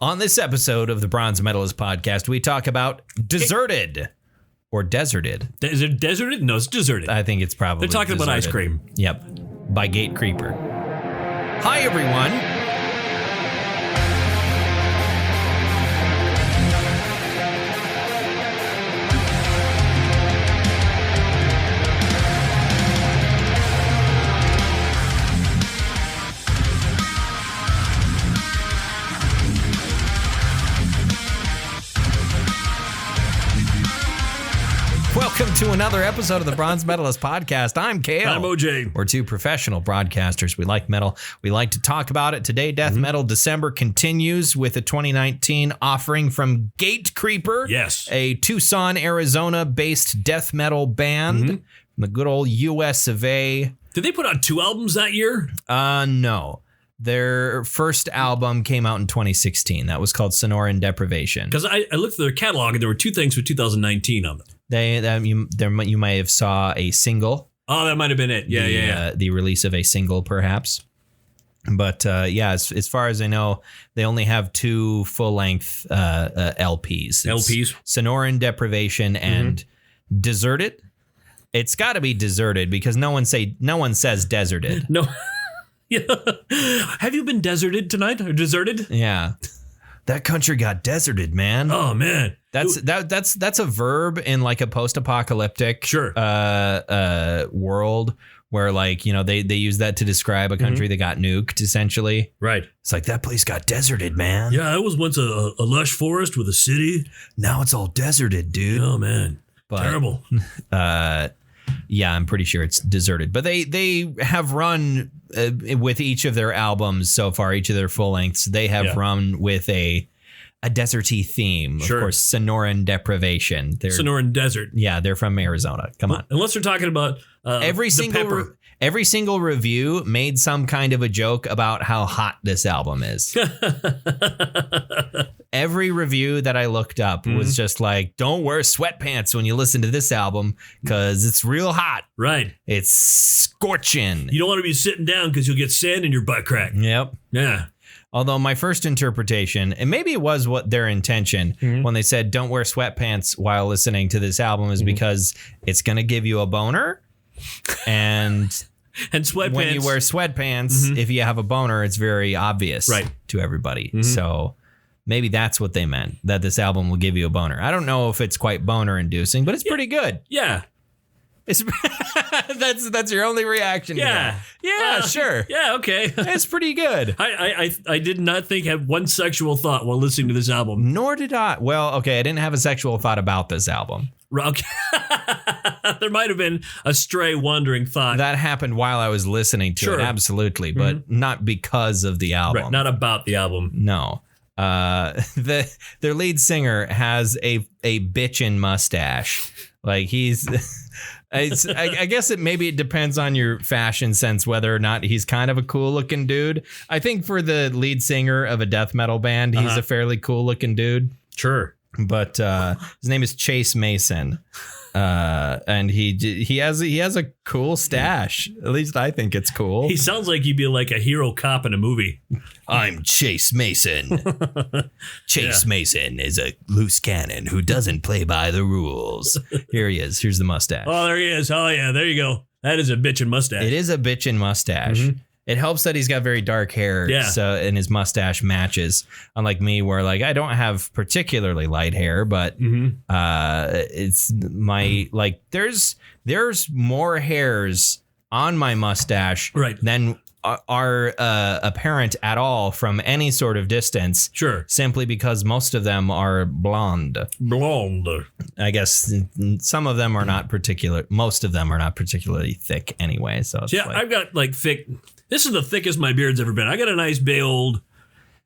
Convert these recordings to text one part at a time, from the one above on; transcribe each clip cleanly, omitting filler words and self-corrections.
On this episode of the Bronze Metalist podcast, we talk about Deserted. Or Deserted. Is it deserted? No, it's deserted. I think it's probably They're talking deserted. about ice cream. Yep. By GATECREEPER. Hi, everyone. Welcome to another episode of the Bronze Metalist podcast. I'm Kale. I'm OJ. We're two professional broadcasters. We like metal. We like to talk about it. Today, Death Metal December continues with a 2019 offering from GATECREEPER. Yes. A Tucson, Arizona-based death metal band from the good old US of A. Did they put out 2 albums that year? No. Their first album came out in 2016. That was called Sonoran Deprivation. Because I looked at their catalog and there were 2 things for 2019 on them. You may have saw a single. Oh, that might have been it. Yeah. The release of a single, perhaps. But as far as I know, they only have 2 full-length LPs. LPs? Sonoran Deprivation and Deserted. It's got to be Deserted because no one says Deserted. No. Yeah. Have you been deserted tonight or deserted? Yeah. That country got deserted, man. Oh man. That's a verb in like a post-apocalyptic world where like, you know, they use that to describe a country that got nuked essentially. Right. It's like that place got deserted, man. Yeah, it was once a lush forest with a city. Now it's all deserted, dude. Oh man. Terrible. Yeah, I'm pretty sure it's deserted. But they have run with each of their albums so far, each of their full lengths, they have run with a deserty theme. Sure. Of course, Sonoran Deprivation. Sonoran Desert. Yeah, they're from Arizona. Come on. Unless they're talking about every single review made some kind of a joke about how hot this album is. Every review that I looked up was just like, don't wear sweatpants when you listen to this album because it's real hot. Right. It's scorching. You don't want to be sitting down because you'll get sand in your butt crack. Yep. Yeah. Although my first interpretation, and maybe it was what their intention when they said don't wear sweatpants while listening to this album is because it's going to give you a boner. And sweatpants. When you wear sweatpants, if you have a boner, it's very obvious to everybody. So maybe that's what they meant, that this album will give you a boner. I don't know if it's quite boner inducing, but it's pretty good. Yeah. It's that's your only reaction. Yeah. To that. Yeah, sure. Yeah, okay. It's pretty good. I did not have one sexual thought while listening to this album. Nor did I. Well, okay, I didn't have a sexual thought about this album. Okay. There might have been a stray wandering thought. That happened while I was listening to it, absolutely, but not because of the album. Right, not about the album. No. Their lead singer has a bitchin' mustache. Like he's I guess maybe it depends on your fashion sense whether or not he's kind of a cool looking dude. I think for the lead singer of a death metal band, he's a fairly cool looking dude. Sure. But his name is Chase Mason. And he has a cool stash. At least I think it's cool. He sounds like he'd be like a hero cop in a movie. I'm Chase Mason. Chase Mason is a loose cannon who doesn't play by the rules. Here he is. Here's the mustache. Oh, there he is. Oh, yeah. There you go. That is a bitchin' mustache. It is a bitchin' mustache. It helps that he's got very dark hair, and his mustache matches. Unlike me, where like I don't have particularly light hair, but it's my like there's more hairs on my mustache than are apparent at all from any sort of distance. Sure, simply because most of them are blonde. Blonde. I guess some of them are not particular. Most of them are not particularly thick anyway. So it's I've got like thick. This is the thickest my beard's ever been. I got a nice big old.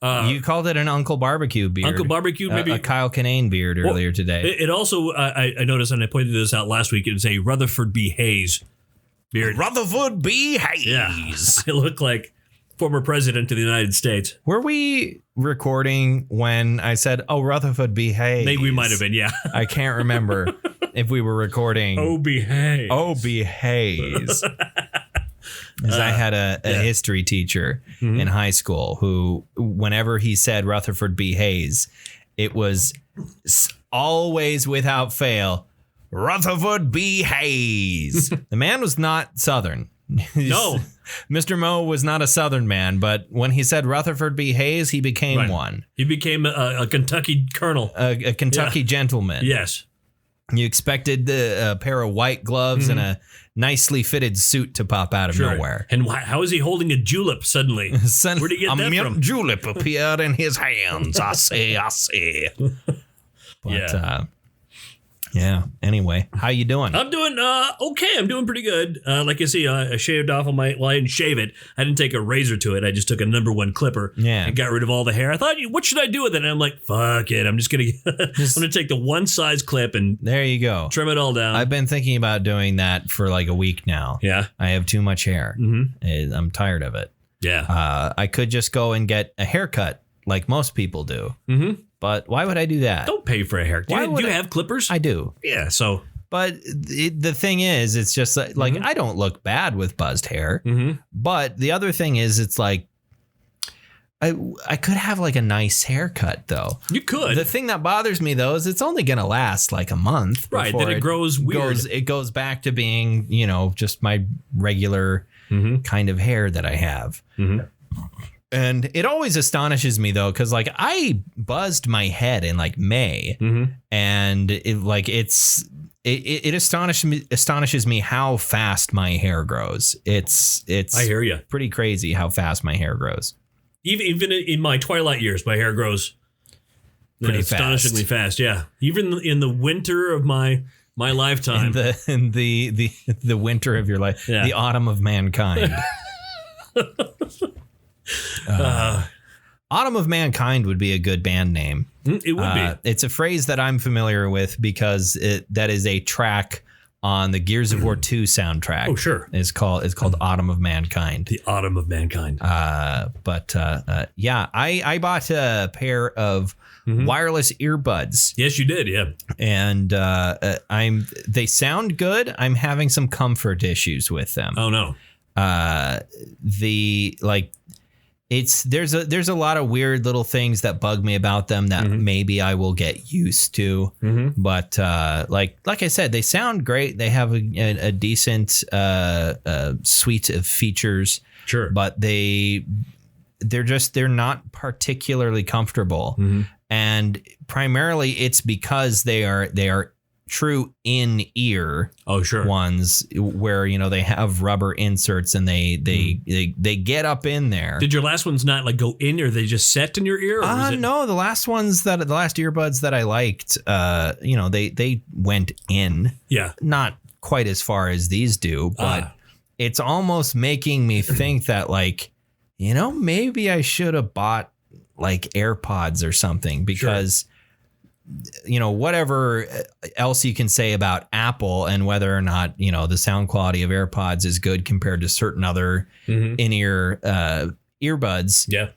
You called it an Uncle Barbecue beard. Uncle Barbecue, maybe a Kyle Kinane beard earlier today. It also I noticed, and I pointed this out last week. It's a Rutherford B. Hayes beard. Rutherford B. Hayes. Yeah, I look like former president of the United States. Were we recording when I said, "Oh, Rutherford B. Hayes"? Maybe we might have been. Yeah, I can't remember if we were recording. O.B. Hayes. O.B. Hayes. I had a history teacher in high school who, whenever he said Rutherford B. Hayes, it was always without fail, Rutherford B. Hayes. The man was not Southern. No. Mr. Moe was not a Southern man, but when he said Rutherford B. Hayes, he became one. He became a Kentucky colonel. A Kentucky gentleman. Yes. You expected a pair of white gloves and a nicely fitted suit to pop out of nowhere. And how is he holding a julep suddenly? Where'd he get that from? A julep appeared in his hands. I see. But, yeah. Anyway, how you doing? I'm doing okay. I'm doing pretty good. Like you see, I shaved off I didn't shave it. I didn't take a razor to it. I just took a number 1 clipper and got rid of all the hair. I thought, what should I do with it? And I'm like, fuck it. I'm just gonna take the one size clip and there you go. Trim it all down. I've been thinking about doing that for like a week now. Yeah. I have too much hair. I'm tired of it. Yeah. I could just go and get a haircut like most people do. But why would I do that? Don't pay for a haircut. Do you have clippers? I do. Yeah, so. But the thing is, it's just like I don't look bad with buzzed hair. But the other thing is, it's like I could have like a nice haircut, though. You could. The thing that bothers me, though, is it's only going to last like a month. Right, then it grows weird. It goes back to being, just my regular kind of hair that I have. And it always astonishes me, though, because like I buzzed my head in like May, and it astonishes me how fast my hair grows. It's I hear you. Pretty crazy how fast my hair grows. Even in my twilight years, my hair grows pretty fast. Astonishingly fast. Yeah, even in the winter of my lifetime, in the winter of your life, the autumn of mankind. Autumn of Mankind would be a good band name. It would be. It's a phrase that I'm familiar with because that is a track on the Gears of War 2 soundtrack. Oh, sure. It's called Autumn of Mankind. The Autumn of Mankind. I bought a pair of wireless earbuds. Yes, you did. Yeah. And they sound good. I'm having some comfort issues with them. Oh no. There's a lot of weird little things that bug me about them that maybe I will get used to. But like I said, they sound great. They have a decent suite of features. Sure. But they're not particularly comfortable. And primarily it's because they are true in-ear ones where they have rubber inserts and they get up in there. Did your last ones not like go in, or they just set in your ear? No, the last earbuds that I liked, they went in. Yeah, not quite as far as these do, but it's almost making me think that maybe I should have bought like AirPods or something, because whatever else you can say about Apple and whether or not, the sound quality of AirPods is good compared to certain other in-ear earbuds. Yeah.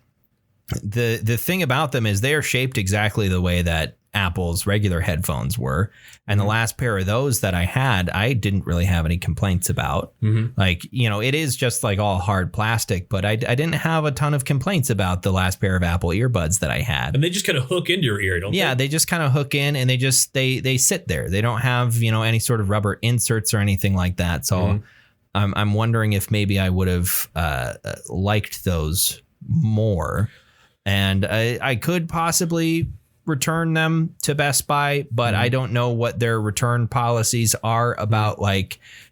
The thing about them is they are shaped exactly the way that Apple's regular headphones were. And the last pair of those that I had, I didn't really have any complaints about. Like, it is just like all hard plastic, but I didn't have a ton of complaints about the last pair of Apple earbuds that I had. And they just kind of hook into your ear, don't they? Yeah, they just kind of hook in and they sit there. They don't have, any sort of rubber inserts or anything like that. So I'm wondering if maybe I would have liked those more. And I could possibly return them to Best Buy, but I don't know what their return policies are about.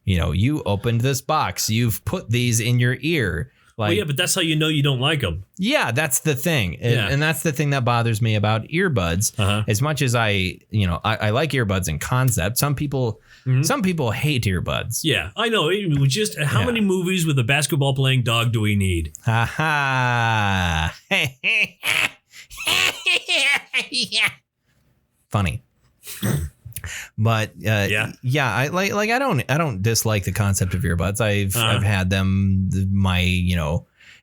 You opened this box, you've put these in your ear. Well, yeah, but that's how you don't like them. Yeah, that's the thing. And that's the thing that bothers me about earbuds. As much as I like earbuds in concept, some people hate earbuds. Yeah, I know. How many movies with a basketball playing dog do we need? Ha ha. Funny. But I don't dislike the concept of earbuds. I've had them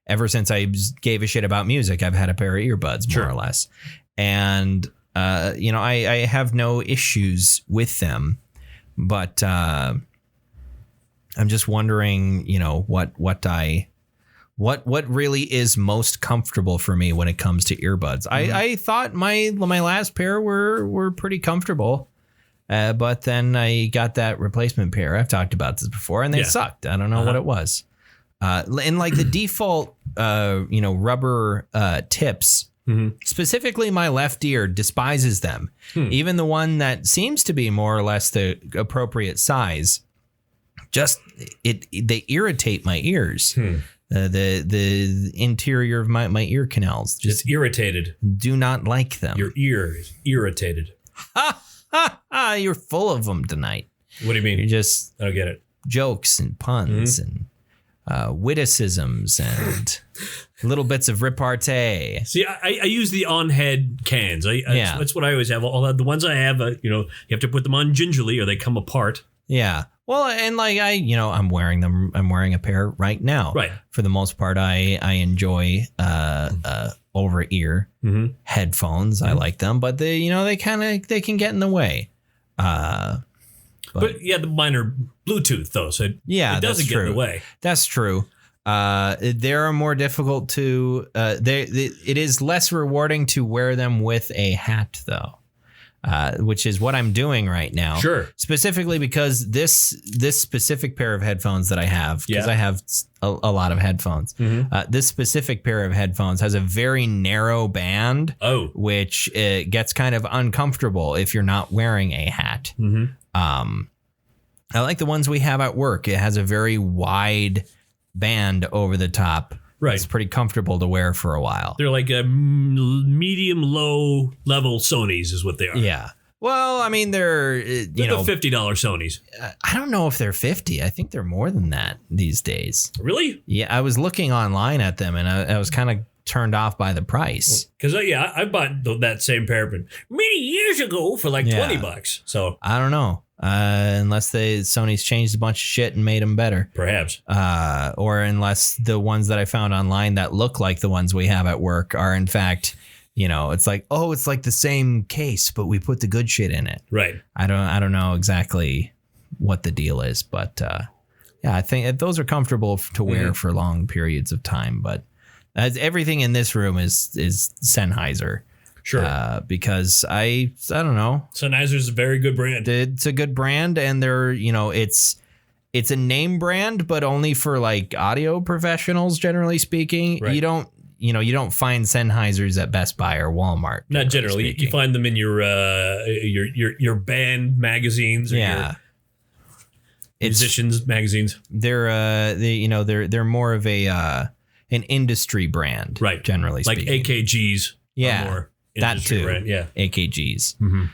ever since I gave a shit about music. I've had a pair of earbuds more or less. And I have no issues with them. But I'm just wondering, what really is most comfortable for me when it comes to earbuds. I thought my last pair were pretty comfortable. But then I got that replacement pair. I've talked about this before, and they sucked. I don't know what it was. And like the default, rubber tips, specifically my left ear despises them. Even the one that seems to be more or less the appropriate size, they irritate my ears. The interior of my ear canals just irritated. Do not like them. Your ear is irritated. You're full of them tonight. What do you mean? You're just I don't get it. Jokes and puns and witticisms and little bits of repartee. See, I use the on-head cans. That's what I always have. All the ones I have, you have to put them on gingerly or they come apart. Yeah. Well, and like I'm wearing them. I'm wearing a pair right now. Right. For the most part, I enjoy over ear headphones. I like them, but they they can get in the way. But yeah, the minor Bluetooth though, so it doesn't get in the way. That's true. They are more difficult to. It is less rewarding to wear them with a hat though. Which is what I'm doing right now. Sure. Specifically because this specific pair of headphones that I have, because I have a lot of headphones. This specific pair of headphones has a very narrow band, which gets kind of uncomfortable if you're not wearing a hat. I like the ones we have at work. It has a very wide band over the top. Right. It's pretty comfortable to wear for a while. They're like a medium low level Sonys is what they are. Yeah. Well, I mean, they're the $50 Sonys. I don't know if they're 50. I think they're more than that these days. Really? Yeah. I was looking online at them and I was kind of turned off by the price. Because I bought that same pair many years ago for like $20. So I don't know. Unless Sony's changed a bunch of shit and made them better. Perhaps. Or unless the ones that I found online that look like the ones we have at work are in fact, it's like, it's like the same case, but we put the good shit in it. Right. I don't know exactly what the deal is, but I think those are comfortable to wear for long periods of time. But everything in this room is Sennheiser. Sure. Because I don't know. Sennheiser's a very good brand. It's a good brand, and they're, it's a name brand, but only for like audio professionals, generally speaking. Right. You don't find Sennheisers at Best Buy or Walmart. Not generally. You find them in your band magazines or your musicians magazines. They're more of an industry brand, right? Generally speaking. Like AKGs. Yeah. That too, brand, AKGs,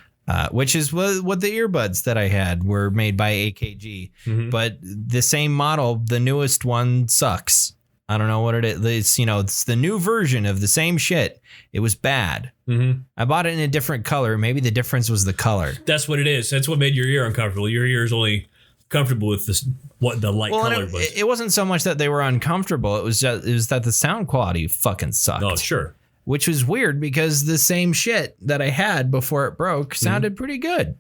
which is what the earbuds that I had were made by AKG, but the same model, the newest one sucks. I don't know what it is. It's the new version of the same shit. It was bad. I bought it in a different color. Maybe the difference was the color. That's what it is. That's what made your ear uncomfortable. Your ear is only comfortable with this, what the light color was. It wasn't so much that they were uncomfortable. It was that the sound quality fucking sucked. Oh, sure. Which was weird because the same shit that I had before it broke sounded pretty good.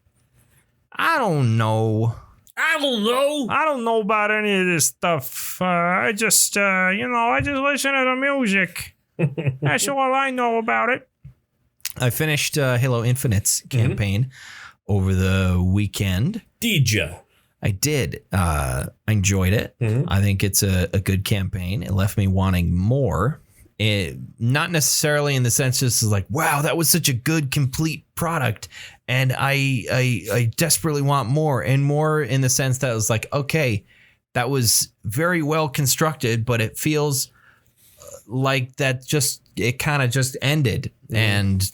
I don't know about any of this stuff. I just listen to the music. That's all I know about it. I finished Halo Infinite's campaign over the weekend. Did ya? I did. I enjoyed it. I think it's a good campaign. It left me wanting more. Not necessarily in the sense just like, wow, that was such a good, complete product. And I desperately want more, and more in the sense that it was like, okay, that was very well constructed, but it feels like it kind of just ended. And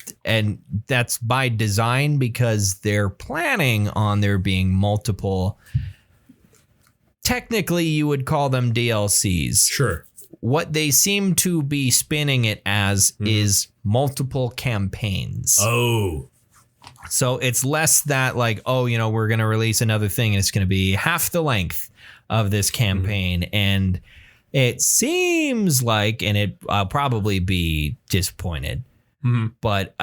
that's by design because they're planning on there being multiple, technically you would call them DLCs. Sure. What they seem to be spinning it as is multiple campaigns. Oh. So it's less that like, we're going to release another thing and it's going to be half the length of this campaign. And it seems like, and I'll probably be disappointed, but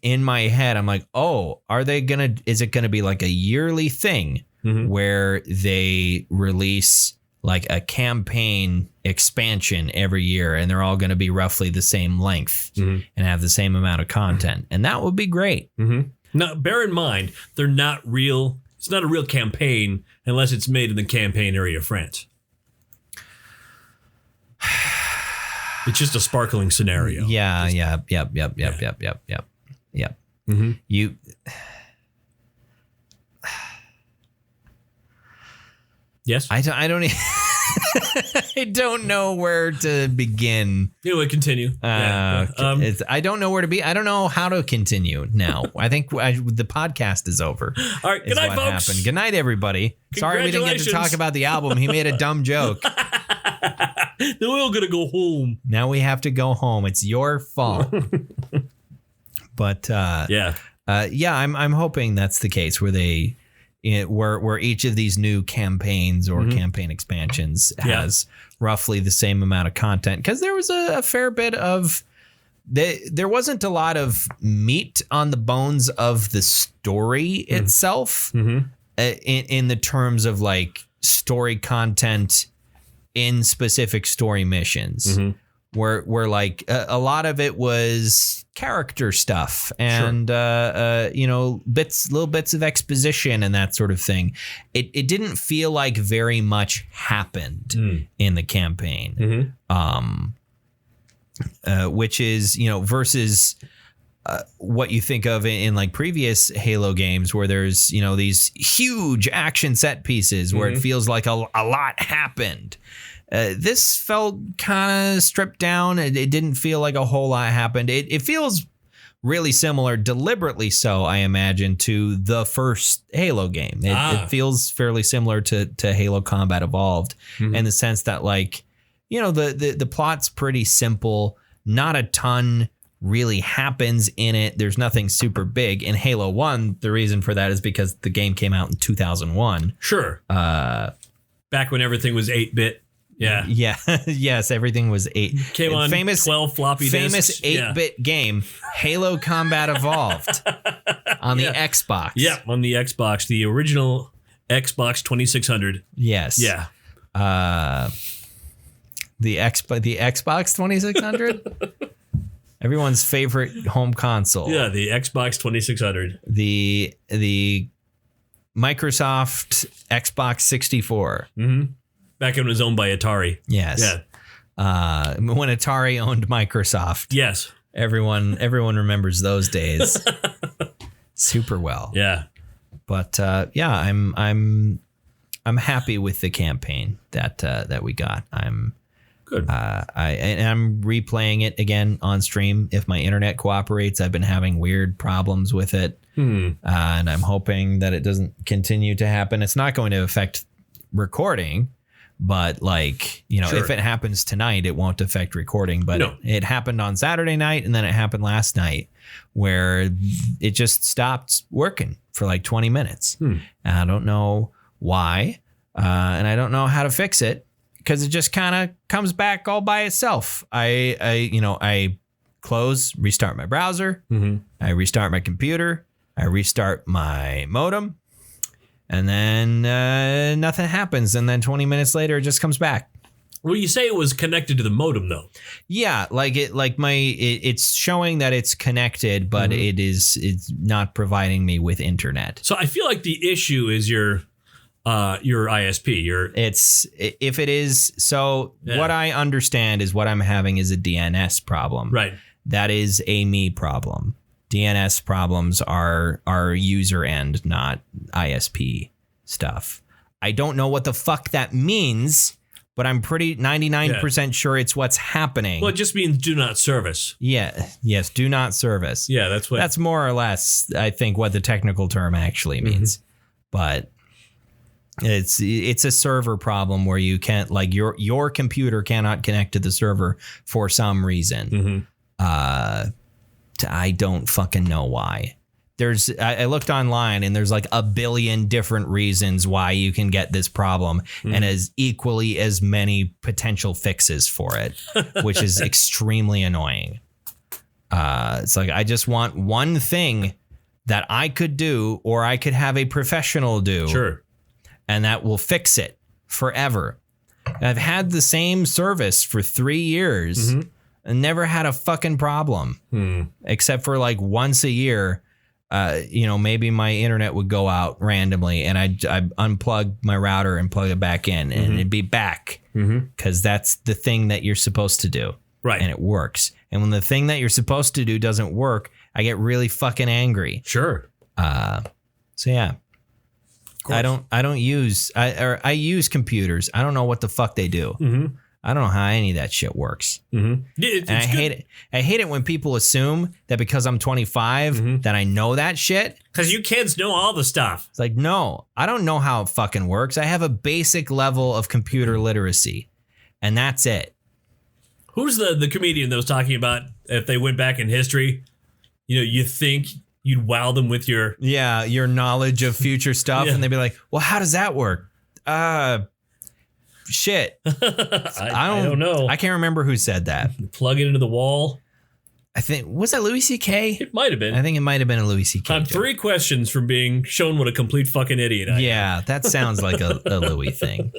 in my head, I'm like, is it going to be like a yearly thing where they release like a campaign expansion every year, and they're all going to be roughly the same length and have the same amount of content. And that would be great. Now, bear in mind, they're not real. It's not a real campaign unless it's made in the campaign area of France. It's just a sparkling scenario. Yeah. Yep. You. Yes. I don't. I don't know where to begin. Anyway, continue. I don't know where to be. I don't know how to continue now. I think the podcast is over. All right. Good night, folks. Happened. Good night, everybody. Sorry we didn't get to talk about the album. He made a dumb joke. Now we're all gonna go home. Now we have to go home. It's your fault. But I'm hoping that's the case where they. Where each of these new campaigns or campaign expansions has roughly the same amount of content, because there was a fair bit of there wasn't a lot of meat on the bones of the story itself in the terms of like story content in specific story missions. Where like a lot of it was character stuff and little bits of exposition and that sort of thing. It didn't feel like very much happened in the campaign, which is versus what you think of in like previous Halo games where there's these huge action set pieces where it feels like a lot happened. This felt kind of stripped down. It didn't feel like a whole lot happened. It feels really similar, deliberately so, I imagine, to the first Halo game. It feels fairly similar to Halo Combat Evolved in the sense that, like, the plot's pretty simple. Not a ton really happens in it. There's nothing super big. In Halo 1, the reason for that is because the game came out in 2001. Sure. Back when everything was 8-bit. Yeah. Yes, everything was 8. Came on 12 floppy disks. Famous 8-bit game, Halo Combat Evolved on the Xbox. Yeah, on the Xbox, the original Xbox 2600. Yes. Yeah. The Xbox 2600? Everyone's favorite home console. Yeah, the Xbox 2600. The Microsoft Xbox 64. Back when it was owned by Atari. Yes. Yeah. When Atari owned Microsoft. Yes. Everyone remembers those days super well. Yeah. But I'm happy with the campaign that we got. I'm good. I'm replaying it again on stream if my internet cooperates. I've been having weird problems with it. And I'm hoping that it doesn't continue to happen. It's not going to affect recording. But like, sure. If it happens tonight, it won't affect recording. But it happened on Saturday night, and then it happened last night where it just stopped working for like 20 minutes. And I don't know why, and I don't know how to fix it because it just kind of comes back all by itself. I close, restart my browser, I restart my computer, I restart my modem. And then nothing happens. And then 20 minutes later, it just comes back. Well, you say it was connected to the modem, though. Yeah, it's showing that it's connected, but it's not providing me with internet. So I feel like the issue is your ISP. What I understand is what I'm having is a DNS problem. Right. That is a me problem. DNS problems are user end, not ISP stuff. I don't know what the fuck that means, but I'm pretty 99% sure it's what's happening. Well, it just means do not service. Yeah. Yes. Do not service. Yeah, that's more or less, I think, what the technical term actually means. But it's a server problem where you can't, like, your computer cannot connect to the server for some reason. I don't fucking know why. I looked online and there's like a billion different reasons why you can get this problem and as equally as many potential fixes for it, which is extremely annoying. It's like, I just want one thing that I could do or I could have a professional do. Sure. and that will fix it forever. I've had the same service for 3 years and never had a fucking problem, except for like once a year. Maybe my internet would go out randomly and I unplug my router and plug it back in and it'd be back because that's the thing that you're supposed to do. Right. And it works. And when the thing that you're supposed to do doesn't work, I get really fucking angry. Sure. So yeah, I use computers. I don't know what the fuck they do. I don't know how any of that shit works. It's I hate it. I hate it when people assume that because I'm 25 that I know that shit. Because you kids know all the stuff. It's like, no, I don't know how it fucking works. I have a basic level of computer literacy, and that's it. Who's the comedian that was talking about if they went back in history, you think you'd wow them with your knowledge of future stuff, and they'd be like, well, how does that work? Shit. I don't know. I can't remember who said that. Plug it into the wall. I think, was that Louis C.K.? It might have been. I think it might have been a Louis C.K. I'm 3 questions from being shown what a complete fucking idiot I am. Yeah, that sounds like a Louis thing.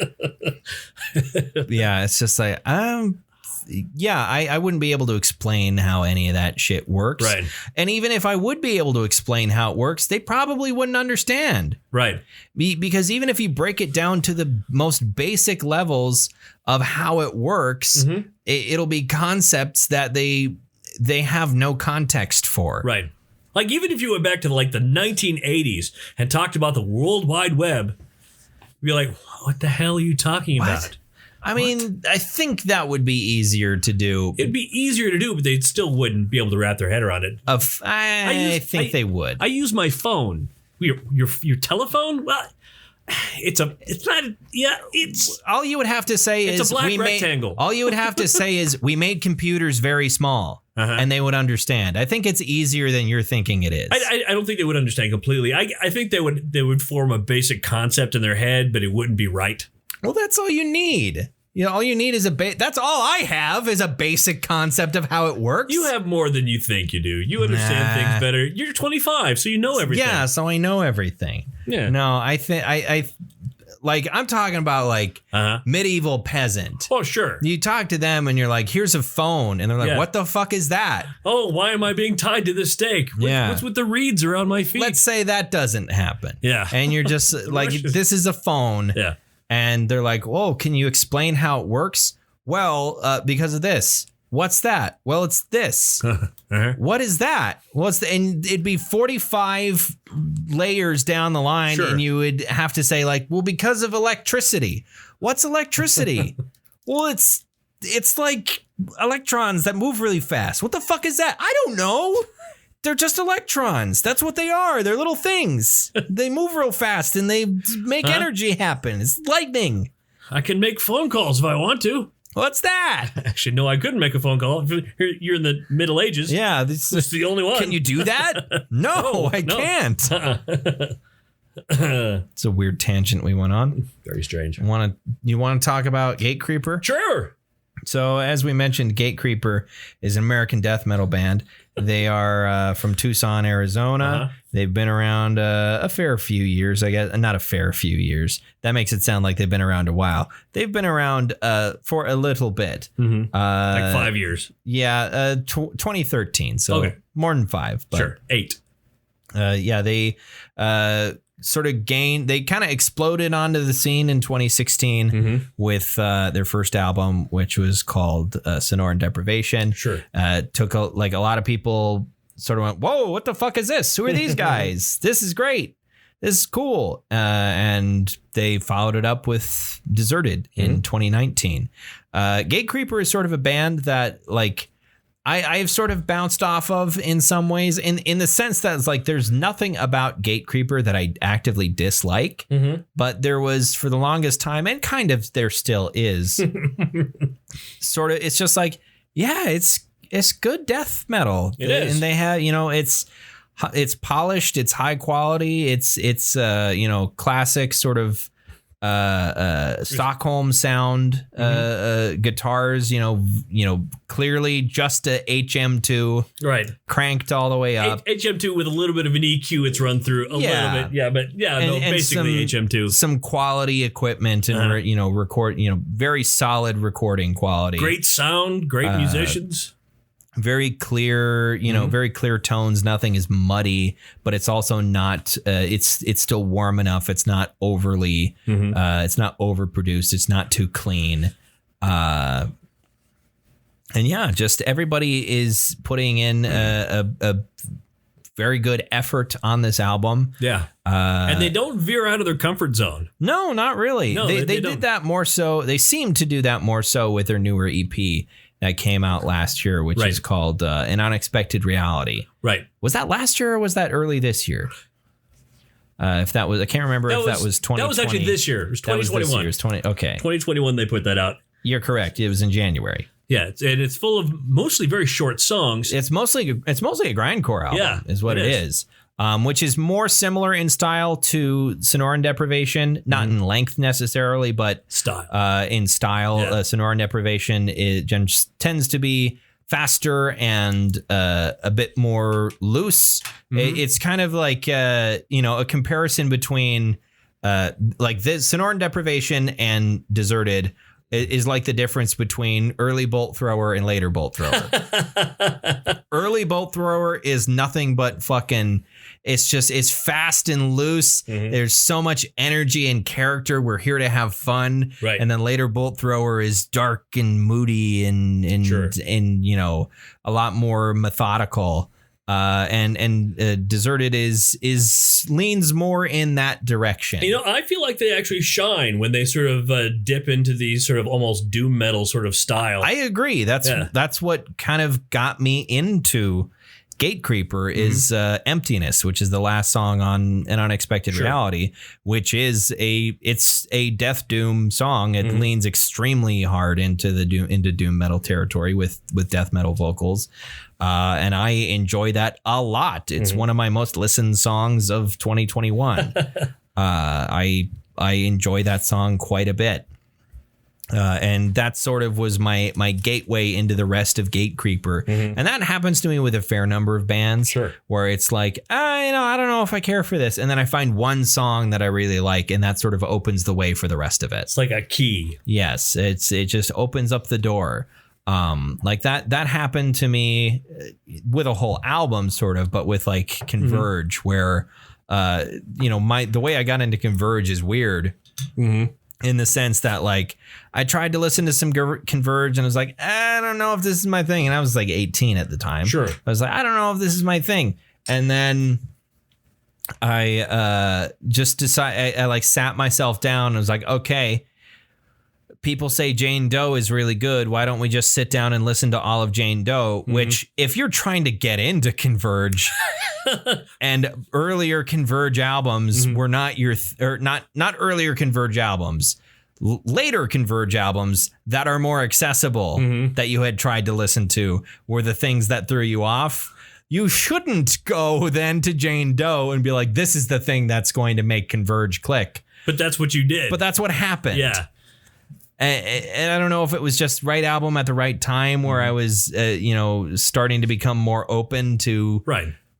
Yeah, it's just like, I wouldn't be able to explain how any of that shit works. Right. And even if I would be able to explain how it works, they probably wouldn't understand. Right. Because even if you break it down to the most basic levels of how it works, it'll be concepts that they have no context for. Right. Like even if you went back to like the 1980s and talked about the World Wide Web, you'd be like, what the hell are you talking about? I mean, I think that would be easier to do. It'd be easier to do, but they still wouldn't be able to wrap their head around it. I think they would. I use my phone. Your telephone? Well, it's all you would have to say is it's a black rectangle. All you would have to say is we made computers very small, and they would understand. I think it's easier than you're thinking it is. I don't think they would understand completely. I think they would form a basic concept in their head, but it wouldn't be right. Well, that's all you need. All you need is that's all I have is a basic concept of how it works. You have more than you think you do. You understand things better. You're 25, so you know everything. Yeah, so I know everything. Yeah. No, I think I'm talking about like medieval peasant. Oh, sure. You talk to them and you're like, here's a phone. And they're like, what the fuck is that? Oh, why am I being tied to this stake? What's with the reeds around my feet? Let's say that doesn't happen. Yeah. And you're just like, this is a phone. Yeah. And they're like, whoa, can you explain how it works? Well, because of this. What's that? Well, it's this. What is that? Well, and it'd be 45 layers down the line, and you would have to say like, well, because of electricity. What's electricity? Well, it's like electrons that move really fast. What the fuck is that? I don't know. They're just electrons. That's what they are. They're little things. They move real fast and they make energy happen. It's lightning. I can make phone calls if I want to. What's that? Actually, no, I couldn't make a phone call. You're in the Middle Ages. Yeah. This is the only one. Can you do that? No, I can't. It's a weird tangent we went on. Very strange. You want to talk about GATECREEPER? Sure. So as we mentioned, GATECREEPER is an American death metal band. They are from Tucson, Arizona. They've been around a fair few years, I guess. Not a fair few years. That makes it sound like they've been around a while. They've been around for a little bit. Like 5 years. Yeah, 2013. So more than 5. But, sure, 8. They they kind of exploded onto the scene in 2016 with their first album, which was called Sonoran Deprivation. Sure. Took a lot of people sort of went, whoa, what the fuck is this? Who are these guys? This is great. This is cool. And they followed it up with Deserted in 2019. GATECREEPER is sort of a band that I've sort of bounced off of in some ways in the sense that it's like there's nothing about GATECREEPER that I actively dislike, but there was for the longest time, and kind of there still is, sort of, it's just like, yeah, it's good death metal. It is. And they have, it's polished, it's high quality, it's classic sort of Stockholm sound guitars, clearly just a HM2 cranked all the way up. HM2 with a little bit of an EQ it's run through a little bit. Yeah, but basically HM2. Some quality equipment and record, very solid recording quality. Great sound, great musicians. Very clear, very clear tones. Nothing is muddy, but it's also not. It's still warm enough. It's not overly. It's not overproduced. It's not too clean. And yeah, just everybody is putting in a very good effort on this album. Yeah, and they don't veer out of their comfort zone. No, not really. No, they did that more so. They seem to do that more so with their newer EP. That came out last year, which is called An Unexpected Reality. Right. Was that last year or was that early this year? If that was, I can't remember if that was 2020. That was actually this year. It was 2021. It was 2021 they put that out. You're correct. It was in January. Yeah, and it's full of mostly very short songs. It's mostly a grindcore album, is what it is. Which is more similar in style to Sonoran Deprivation, not in length necessarily, but style. In style. Sonoran Deprivation tends to be faster and a bit more loose. It's kind of like a comparison between like this Sonoran Deprivation and Deserted is like the difference between early Bolt Thrower and later Bolt Thrower. Early Bolt Thrower is nothing but fucking. It's fast and loose. There's so much energy and character. We're here to have fun. Right. And then later Bolt Thrower is dark and moody and a lot more methodical. And Deserted leans more in that direction. I feel like they actually shine when they sort of dip into these sort of almost doom metal sort of style. I agree. That's what kind of got me into GATECREEPER is Emptiness, which is the last song on An Unexpected Reality, which is a death doom song. It leans extremely hard into doom metal territory with death metal vocals. And I enjoy that a lot. It's one of my most listened songs of 2021. I enjoy that song quite a bit. And that sort of was my gateway into the rest of GATECREEPER. And that happens to me with a fair number of bands where it's like, I don't know if I care for this. And then I find one song that I really like, and that sort of opens the way for the rest of it. It's like a key. Yes, it just opens up the door. Like that happened to me with a whole album sort of, but with like Converge where, the way I got into Converge is weird. In the sense that like I tried to listen to some Converge and I was like, I don't know if this is my thing. And I was like 18 at the time. Sure. I was like, I don't know if this is my thing. And then I just decided, I like sat myself down and was like, okay, people say Jane Doe is really good. Why don't we just sit down and listen to all of Jane Doe? Which if you're trying to get into Converge and earlier Converge albums were not your not earlier Converge albums, later Converge albums that are more accessible that you had tried to listen to were the things that threw you off. You shouldn't go then to Jane Doe and be like, this is the thing that's going to make Converge click. But that's what you did. But that's what happened. Yeah. And I don't know if it was just right album at the right time where I was, starting to become more open to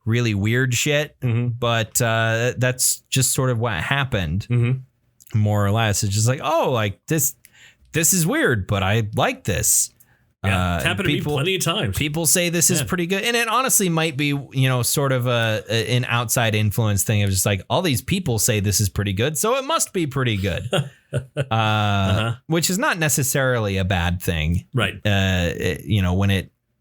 really weird shit. But that's just sort of what happened, more or less. It's just like, oh, like this is weird, but I like this. Yeah, it's happened to me plenty of times. People say this is pretty good. And it honestly might be, sort of an outside influence thing of just like all these people say this is pretty good, so it must be pretty good. Which is not necessarily a bad thing. Right.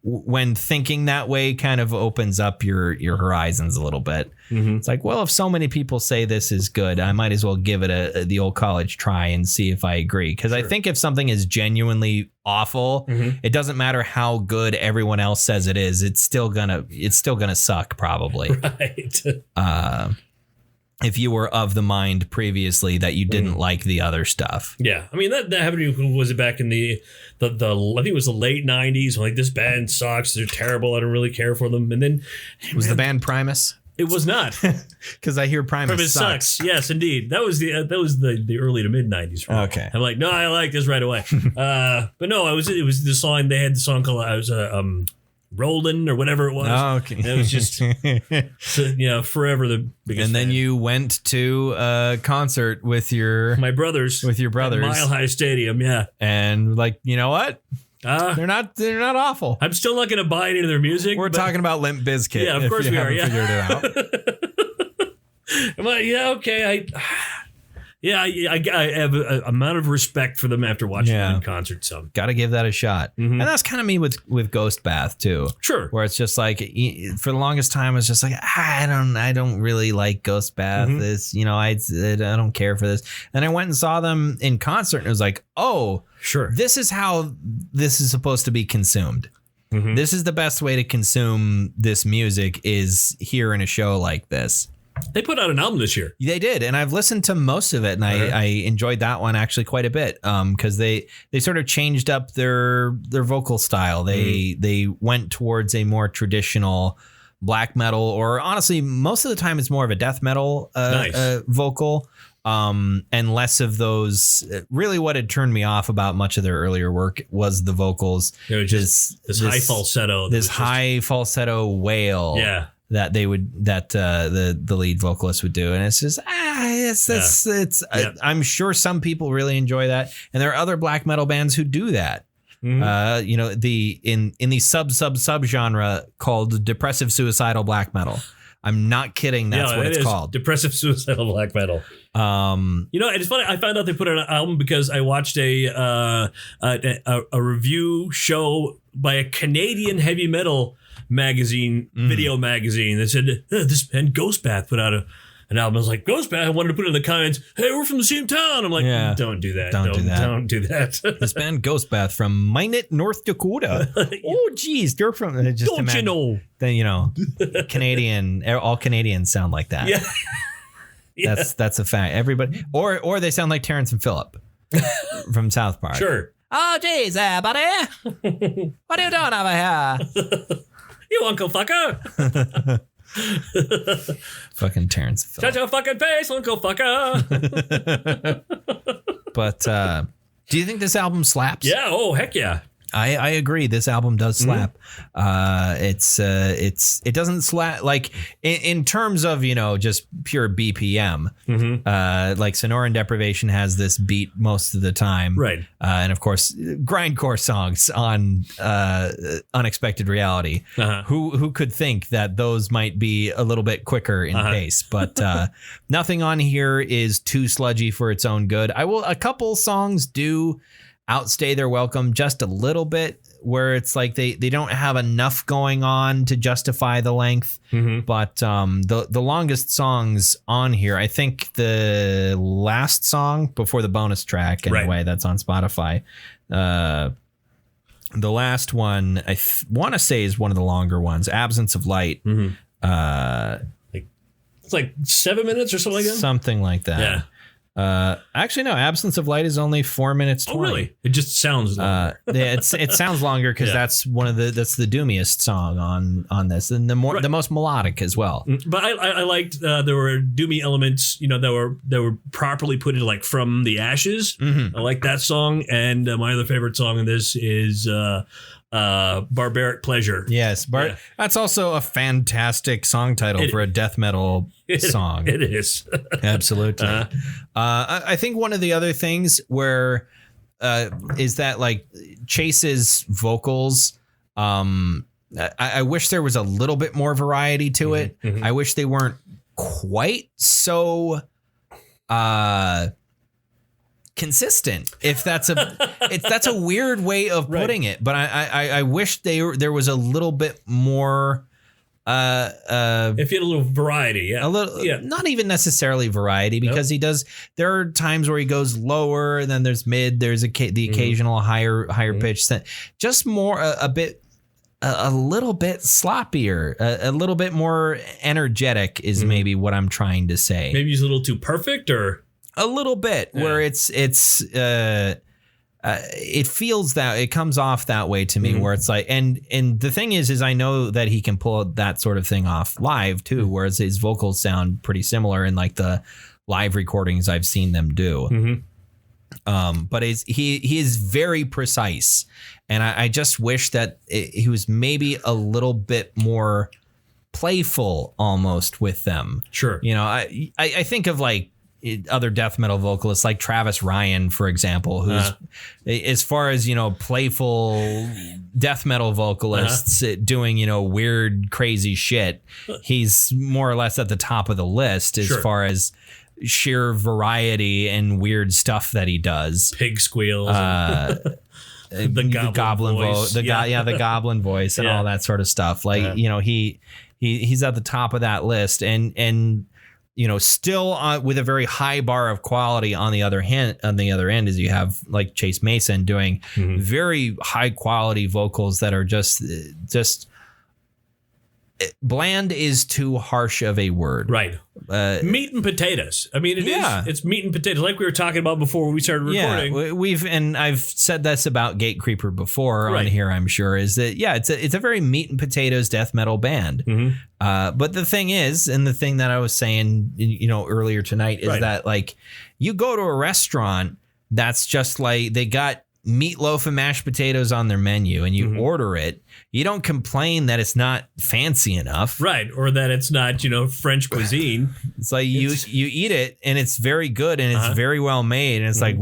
When thinking that way kind of opens up your horizons a little bit. It's like, well, if so many people say this is good, I might as well give it the old college try and see if I agree. Because I think if something is genuinely awful, it doesn't matter how good everyone else says it is. It's still gonna suck probably. Right. If you were of the mind previously that you didn't like the other stuff. Yeah. I mean, that happened, was it back in the I think it was the late 90s. Like, this band sucks. They're terrible. I don't really care for them. And then... Was the band Primus? It was not. Because I hear Primus sucks. Yes, indeed. That was the early to mid 90s. Okay. I'm like, no, I like this right away. But no, it was the song. They had the song called Rolling or whatever it was. Oh, okay. And it was just forever the biggest. And then fan. you went to a concert with my brothers. With your brothers. At Mile High Stadium, yeah. And like, you know what? They're not awful. I'm still not going to buy any of their music. We're talking about Limp Bizkit. Yeah, of course we are. Yeah. Figured it out. I'm like, yeah, okay. I have an amount of respect for them after watching them in concert. So got to give that a shot. And that's kind of me with Ghost Bath too. Sure. Where it's just like, for the longest time, it's just like, I don't really like Ghost Bath. This, I don't care for this. And I went and saw them in concert, and it was like, oh, sure, this is how this is supposed to be consumed. This is the best way to consume this music, is here in a show like this. They put out an album this year. They did, and I've listened to most of it, and I enjoyed that one actually quite a bit, because they sort of changed up their vocal style. They went towards a more traditional black metal, or honestly, most of the time it's more of a death metal vocal, and less of those. Really, what had turned me off about much of their earlier work was the vocals. It was just this high falsetto, falsetto wail. Yeah. That they would, the lead vocalist would do, and it's just I'm sure some people really enjoy that, and there are other black metal bands who do that. In the sub genre called depressive suicidal black metal. I'm not kidding. That's what it's called. Depressive suicidal black metal. It's funny. I found out they put out an album because I watched a review show by a Canadian heavy metal magazine, video magazine, that said, this band Ghost Bath put out an album. I was like, Ghost Bath? I wanted to put it in the comments, hey, we're from the same town. I'm like, don't do that. Don't do that. This band Ghost Bath from Minot, North Dakota. Oh, geez. They're from... Don't you know? Then, Canadian, all Canadians sound like that. Yeah. That's a fact. Everybody... Or they sound like Terrence and Phillip from South Park. Sure. Oh, geez, buddy. What are you doing over here? You uncle fucker. Fucking Terrence Phillip. Shut your fucking face, uncle fucker. But do you think this album slaps? Yeah. Oh, heck yeah. I agree. This album does slap. It doesn't slap like in terms of, just pure BPM. Like Sonoran Deprivation has this beat most of the time. Right. And of course, grindcore songs on Unexpected Reality. Who could think that those might be a little bit quicker in pace? But nothing on here is too sludgy for its own good. A couple songs do outstay their welcome just a little bit, where it's like they don't have enough going on to justify the length. But the longest songs on here, I think the last song before the bonus track, anyway, that's on Spotify. The last one I want to say is one of the longer ones, Absence of Light. It's like 7 minutes or something like that. Something like that. Yeah. Actually, no. Absence of Light is only 4 minutes 20. Oh, really? It just sounds longer. It sounds longer because that's the doomiest song on this, and the most melodic as well. But I liked there were doomy elements, that were properly put into, like, From the Ashes. I like that song, and my other favorite song in this is Barbaric Pleasure. Yes, that's also a fantastic song title for a death metal song. It is. Absolutely. I think one of the other things where is that, like, Chase's vocals, I wish there was a little bit more variety to it. I wish they weren't quite so consistent, if that's a weird way of putting it, but I wish there was a little bit more if you had a little variety, not even necessarily variety, because there are times where he goes lower, and then there's mid, there's the occasional higher pitch, just more a little bit sloppier, a little bit more energetic is maybe what I'm trying to say. Maybe he's a little too perfect, or a little bit where it's it feels that it comes off that way to me, where it's like, and the thing is I know that he can pull that sort of thing off live too, whereas his vocals sound pretty similar in like the live recordings I've seen them do. But he is very precise, and I just wish that he was maybe a little bit more playful almost with them. Sure. You know, I think of like other death metal vocalists like Travis Ryan, for example, who's as far as, you know, playful death metal vocalists doing, you know, weird, crazy shit. He's more or less at the top of the list as far as sheer variety and weird stuff that he does. Pig squeals. The goblin voice. The goblin voice and all that sort of stuff. Like, you know, he's at the top of that list, and you know, still with a very high bar of quality. On the other end is you have like Chase Mason doing very high quality vocals that are just bland is too harsh of a word. Right. Meat and potatoes. I mean, it's meat and potatoes, like we were talking about before we started recording. Yeah, and I've said this about GATECREEPER before on here, I'm sure, is that, it's a very meat and potatoes death metal band. But the thing is, and the thing that I was saying, you know, earlier tonight is that, like, you go to a restaurant that's just like they got meatloaf and mashed potatoes on their menu and you order it. You don't complain that it's not fancy enough. Right. Or that it's not, you know, French cuisine. It's like you eat it and it's very good and it's very well made. And it's like,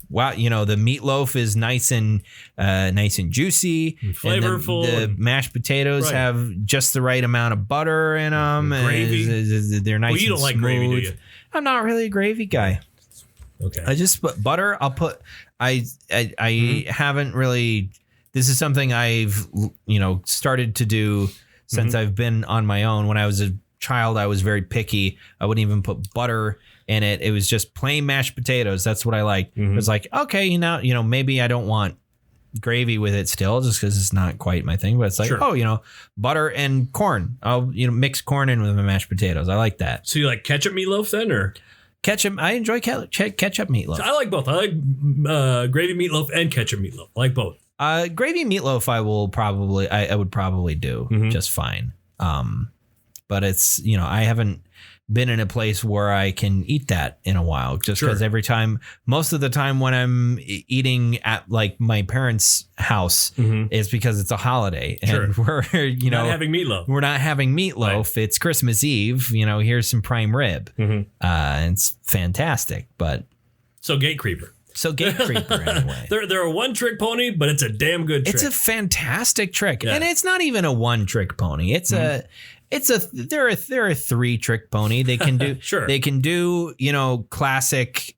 wow, you know, the meatloaf is nice and juicy. And flavorful. The mashed potatoes have just the right amount of butter in them. Gravy. They're nice and smooth. You don't like gravy, do you? I'm not really a gravy guy. Okay. I just put butter. I'll put, I haven't really, this is something I've, you know, started to do since I've been on my own. When I was a child, I was very picky. I wouldn't even put butter in it. It was just plain mashed potatoes. That's what I liked. It was like, okay, you know, maybe I don't want gravy with it still, just because it's not quite my thing. But it's like, oh, you know, butter and corn. I'll, you know, mix corn in with my mashed potatoes. I like that. So you like ketchup meatloaf then, or? Ketchup. I enjoy ketchup meatloaf. I like both. I like gravy meatloaf and ketchup meatloaf. I like both. Gravy meatloaf, I would probably do just fine. But it's, you know, I haven't been in a place where I can eat that in a while, just because most of the time when I'm eating at like my parents' house is because it's a holiday and we're, you know, not having meatloaf. We're not having meatloaf. Right. It's Christmas Eve. You know, here's some prime rib. It's fantastic. But so GATECREEPER. Anyway. They're a one-trick pony, but it's a damn good trick. It's a fantastic trick. And it's not even a one-trick pony. They're a 3-trick pony. They can do They can do, you know, classic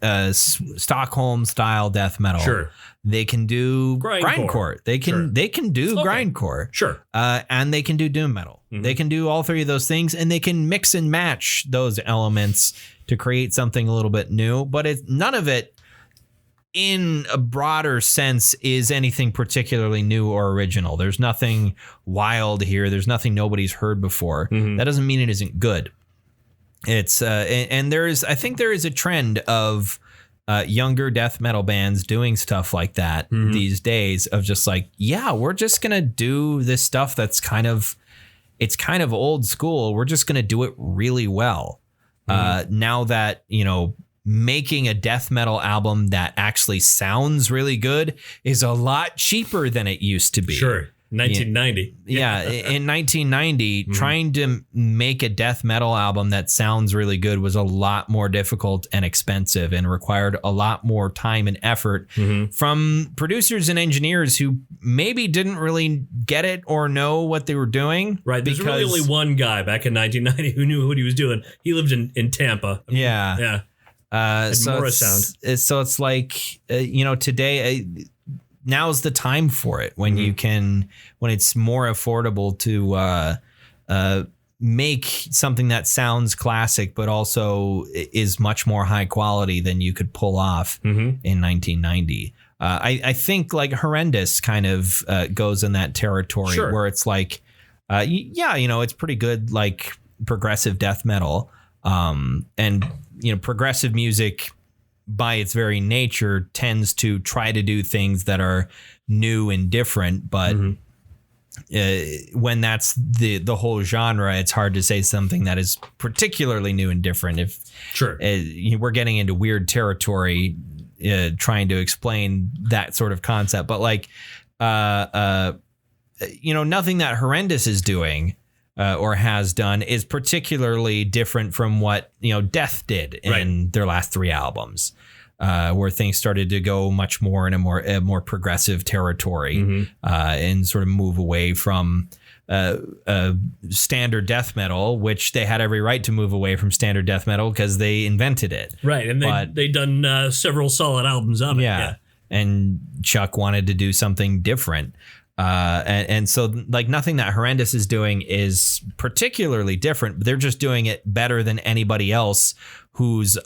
Stockholm style death metal. They can do grindcore. They can do grindcore. And they can do doom metal. They can do all three of those things, and they can mix and match those elements to create something a little bit new. But none of it, in a broader sense, is anything particularly new or original. There's nothing wild here. There's nothing nobody's heard before. That doesn't mean it isn't good. It's and I think there is a trend of younger death metal bands doing stuff like that these days, of just like, we're just gonna do this stuff that's kind of old school. We're just gonna do it really well. Now that, you know, making a death metal album that actually sounds really good is a lot cheaper than it used to be. 1990. In 1990, trying to make a death metal album that sounds really good was a lot more difficult and expensive, and required a lot more time and effort from producers and engineers who maybe didn't really get it or know what they were doing. Right. There's really only one guy back in 1990 who knew what he was doing. He lived in Tampa. So it's like, you know, today, now's the time for it, when when it's more affordable to make something that sounds classic, but also is much more high quality than you could pull off in 1990. I think like Horrendous kind of goes in that territory where it's like, you know, it's pretty good, like progressive death metal. And, you know, progressive music by its very nature tends to try to do things that are new and different, but when that's the whole genre, it's hard to say something that is particularly new and different. If we're getting into weird territory, trying to explain that sort of concept, but like, nothing that Horrendous is doing or has done is particularly different from what Death did in their last 3 albums. Where things started to go much more in a more progressive territory and sort of move away from standard death metal, which they had every right to move away from standard death metal because they invented it. Right. And they done several solid albums of it. Yeah. And Chuck wanted to do something different. And so like nothing that Horrendous is doing is particularly different. They're just doing it better than anybody else who's,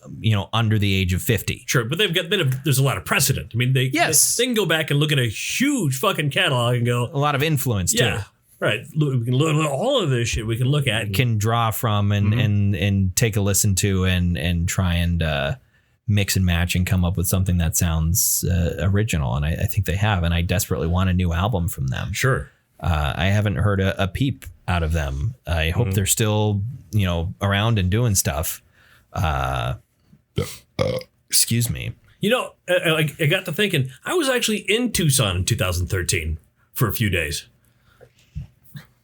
under the age of 50. Sure. But there's a lot of precedent. I mean, they can go back and look at a huge fucking catalog and go. A lot of influence too. Yeah. Right. We can look at all of this shit we can look at. Can draw from and take a listen to and try and mix and match and come up with something that sounds original. And I think they have. And I desperately want a new album from them. Sure. I haven't heard a peep out of them. I hope they're still, around and doing stuff. Excuse me. I got to thinking, I was actually in Tucson in 2013 for a few days.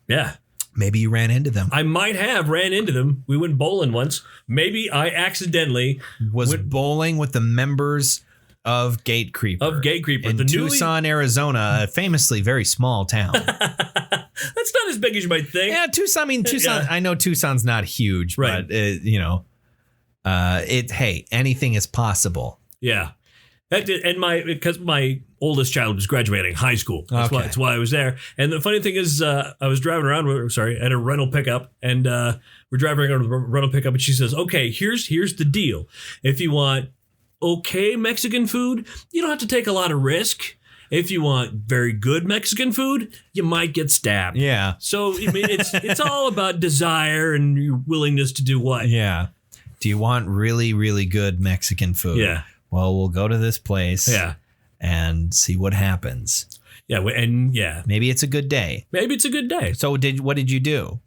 Yeah. Maybe you ran into them. I might have ran into them. We went bowling once. Maybe I accidentally went bowling with the members of GATECREEPER. In Tucson, Arizona, a famously very small town. That's not as big as you might think. Yeah, Tucson. I know Tucson's not huge, but anything is possible. Yeah. And because my oldest child was graduating high school. That's why I was there. And the funny thing is, I was driving around, at a rental pickup, and we're driving around with a rental pickup, and she says, okay, here's the deal. If you want okay Mexican food, you don't have to take a lot of risk. If you want very good Mexican food, you might get stabbed. Yeah. So, I mean, it's all about desire and your willingness to do what. Yeah. Do you want really, really good Mexican food? Yeah. Well, we'll go to this place and see what happens. Yeah, maybe it's a good day. So what did you do?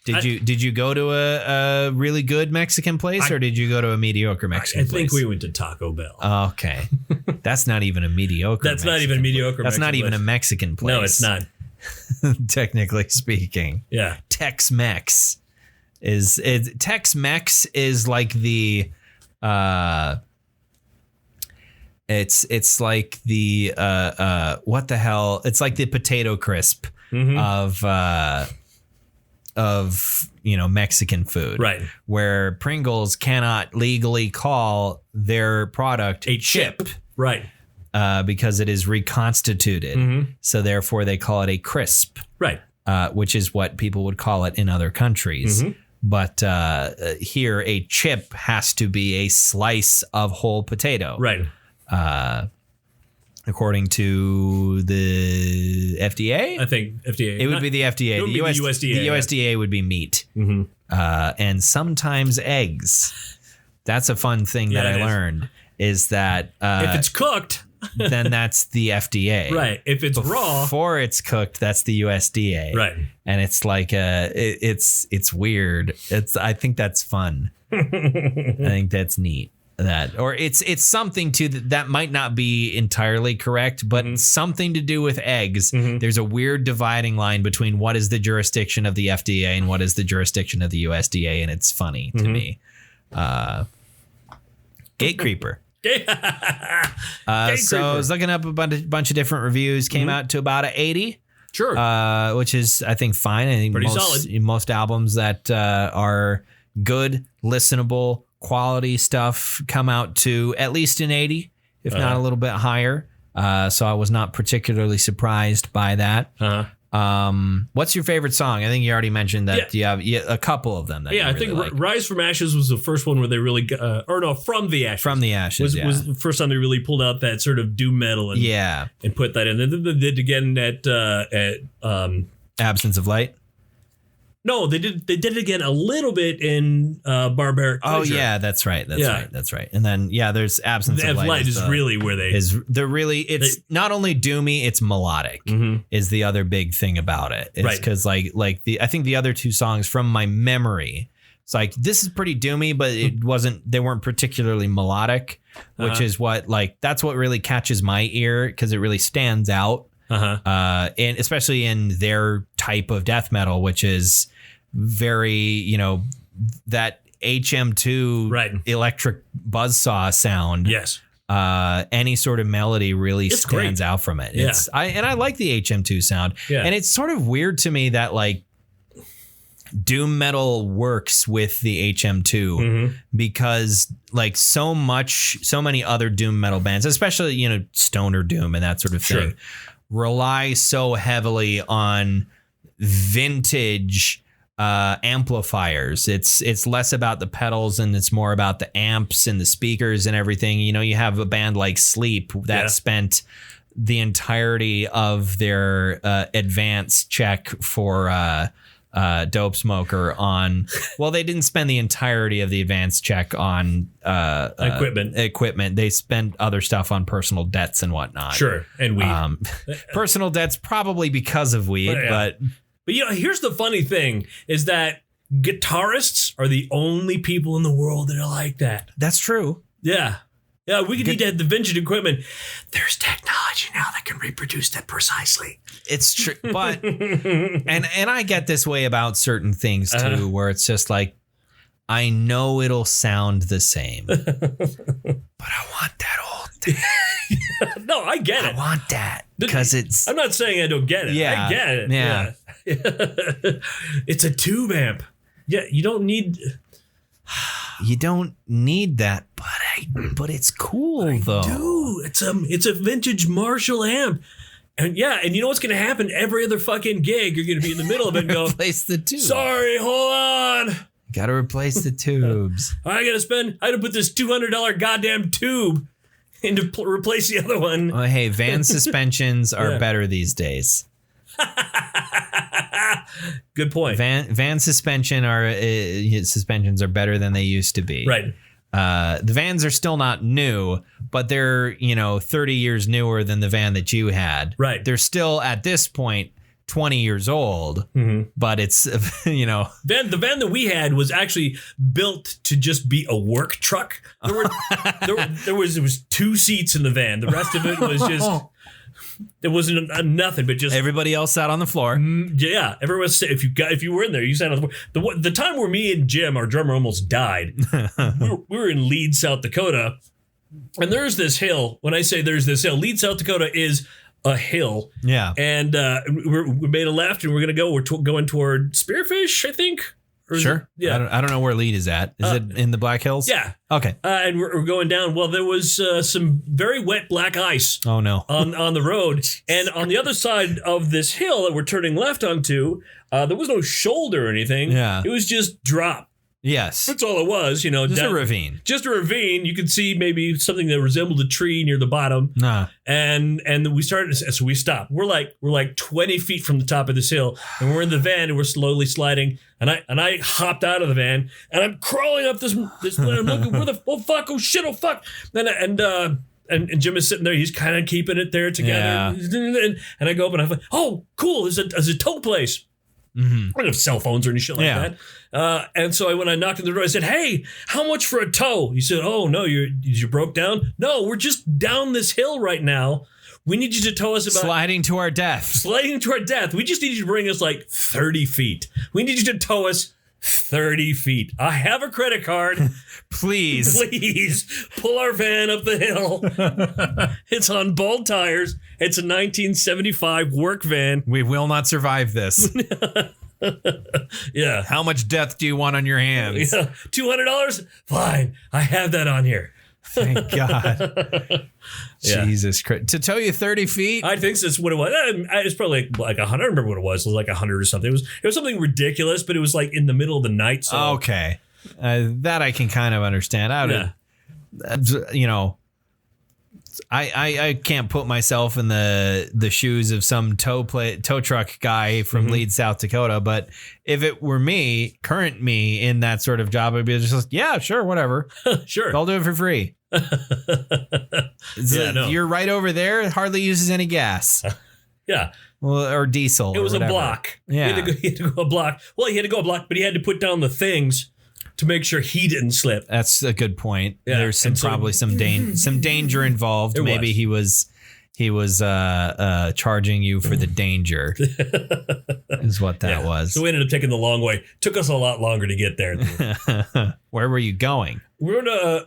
Did you go to a really good Mexican place or did you go to a mediocre Mexican place? I think we went to Taco Bell. Okay. That's not even a mediocre That's not even a mediocre That's not even a Mexican place. No, it's not. Technically speaking. Yeah. Tex-Mex Tex-Mex is like the it's like the what the hell? It's like the potato crisp of Mexican food. Right. Where Pringles cannot legally call their product a chip. Right. Because it is reconstituted. So therefore they call it a crisp. Right. Which is what people would call it in other countries. But here a chip has to be a slice of whole potato. Right. According to the FDA, I think FDA. It would be the FDA. The USDA. The USDA would be meat, and sometimes eggs. That's a fun thing that I learned is that if it's cooked, then that's the FDA. Right. If it's raw, before it's cooked, that's the USDA. Right. And it's like it's weird. I think that's fun. I think that's neat. It's something that might not be entirely correct, but something to do with eggs. There's a weird dividing line between what is the jurisdiction of the FDA and what is the jurisdiction of the USDA, and it's funny to me. GATECREEPER. So I was looking up a bunch of different reviews. Came out to about an 80. Sure. Which is, I think, fine. I think pretty solid. Most albums that are good, listenable, quality stuff come out to at least an 80, if not a little bit higher. So I was not particularly surprised by that. What's your favorite song? I think you already mentioned that you have a couple of them. That I think like. Rise from Ashes was the first one where they really, From the Ashes. From the Ashes was the first time they really pulled out that sort of doom metal and put that in. Then they did again at Absence of Light. No, they did it again a little bit in Barbaric Pleasure. Oh yeah, that's right. That's right. And then there's Absence of Light is really where it's not only doomy, it's melodic is the other big thing about it. It's because I think the other two songs from my memory, it's like this is pretty doomy, but they weren't particularly melodic, which is what that's what really catches my ear because it really stands out. And especially in their type of death metal, which is very, that HM2 electric buzzsaw sound. Yes. Any sort of melody really stands out from it. Yeah. I like the HM2 sound. Yeah. And it's sort of weird to me that doom metal works with the HM2 because so many other doom metal bands, especially, stoner doom and that sort of thing, rely so heavily on vintage amplifiers. It's less about the pedals and it's more about the amps and the speakers and everything. You have a band like Sleep that spent the entirety of their advance check for Dope Smoker on. Well, they didn't spend the entirety of the advance check on equipment. They spent other stuff on personal debts and whatnot. Sure, and weed. Personal debts probably because of weed, but here's the funny thing: is that guitarists are the only people in the world that are like that. That's true. Yeah. Yeah, we need to have the vintage equipment. There's technology now that can reproduce that precisely. It's true, but and I get this way about certain things too, where it's just I know it'll sound the same, but I want that old thing. No, I get it. I want that because it's. I'm not saying I don't get it. Yeah, I get it. Yeah. It's a tube amp. Yeah, you don't need. You don't need that, but it's cool though. Dude, it's a vintage Marshall amp. And you know what's going to happen? Every other fucking gig, you're going to be in the middle of it and go, replace the tube. Sorry, hold on. Got to replace the tubes. I got to put this $200 goddamn tube in to replace the other one. Oh, hey, van suspensions are better these days. Good point. Van suspensions are better than they used to be. Right. The vans are still not new, but they're 30 years newer than the van that you had. Right. They're still at this point 20 years old, but it's the van that we had was actually built to just be a work truck. There was 2 seats in the van. The rest of it was just. There wasn't nothing, but just everybody else sat on the floor. Yeah, everyone. If you were in there, you sat on the floor. The time where me and Jim, our drummer, almost died. we were in Leeds, South Dakota, and there's this hill. When I say there's this hill, Leeds, South Dakota is a hill. Yeah, and we made a left, and we're gonna go. We're going toward Spearfish, I think. Sure. Yeah. I don't know where Lead is at. Is it in the Black Hills? Yeah. Okay. And we're going down. Well, there was some very wet black ice. Oh, no. On the road. And on the other side of this hill that we're turning left onto, there was no shoulder or anything. Yeah. It was just drop. Yes. That's all it was, Just a ravine. Just a ravine. You could see maybe something that resembled a tree near the bottom. Nah. And we started, so we stopped. We're like 20 feet from the top of this hill, and we're in the van and we're slowly sliding. And I hopped out of the van and I'm crawling up this and I'm looking, where the oh shit, oh fuck. And Jim is sitting there. He's kind of keeping it there together. Yeah. And I go up and I'm like, oh, cool. There's a tow place. I don't have cell phones or any shit like that. And so when I knocked on the door, I said, hey, how much for a tow? He said, oh, no, you broke down? No, we're just down this hill right now. We need you to tow us about... Sliding to our death. We just need you to bring us 30 feet. We need you to tow us 30 feet. I have a credit card. Please pull our van up the hill. It's on bald tires. It's a 1975 work van. We will not survive this. Yeah. How much death do you want on your hands? Yeah. $200? Fine. I have that on here. Thank God. Jesus Christ. To tow you 30 feet? I think that's what it was. It's probably like 100. I remember what it was. It was like 100 or something. It was something ridiculous, but it was in the middle of the night. So. Okay. That I can kind of understand. I can't put myself in the shoes of some tow truck guy from Leeds, South Dakota. But if it were me, current me in that sort of job, I'd be just like, yeah, sure, whatever. Sure. I'll do it for free. You're right over there. It hardly uses any gas. Yeah. Well, or diesel. It was a block. Yeah. He had to go a block. Well, he had to go a block, but he had to put down the things to make sure he didn't slip. That's a good point. Yeah. There's probably some danger involved. Maybe he was charging you for the danger. Is what that was. So we ended up taking the long way. Took us a lot longer to get there. Where were you going? We were to,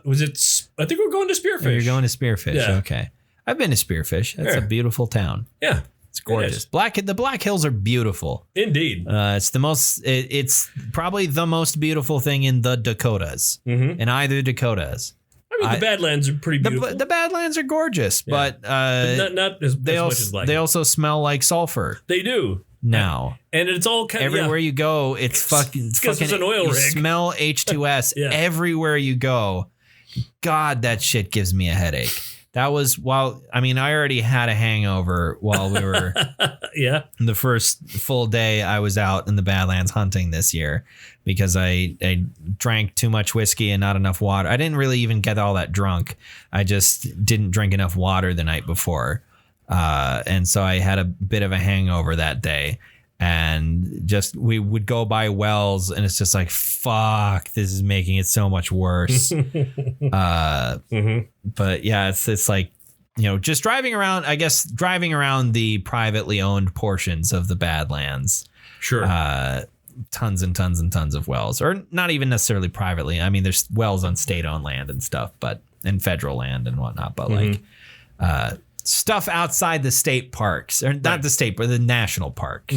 I think we were going to Spearfish. Oh, you're going to Spearfish. Yeah. Okay. I've been to Spearfish. That's a beautiful town. Yeah. It's gorgeous. The Black Hills are beautiful. Indeed. It's probably the most beautiful thing in the Dakotas. In either Dakotas. I mean, the Badlands are pretty beautiful. The Badlands are gorgeous, but not as much as Black. They also smell like sulfur. They do. Now. And it's all kind of everywhere you go, it's fucking it's an oil rig. Smell H2S everywhere you go. God, that shit gives me a headache. That was I already had a hangover while we were the first full day I was out in the Badlands hunting this year because I drank too much whiskey and not enough water. I didn't really even get all that drunk. I just didn't drink enough water the night before. And so I had a bit of a hangover that day. And just we would go by wells and it's just like, fuck, this is making it so much worse. But yeah, it's like, just driving around the privately owned portions of the Badlands. Sure. Tons and tons and tons of wells, or not even necessarily privately. I mean, there's wells on state owned land and stuff, and federal land and whatnot. But stuff outside the state parks, or not the state, but the national park.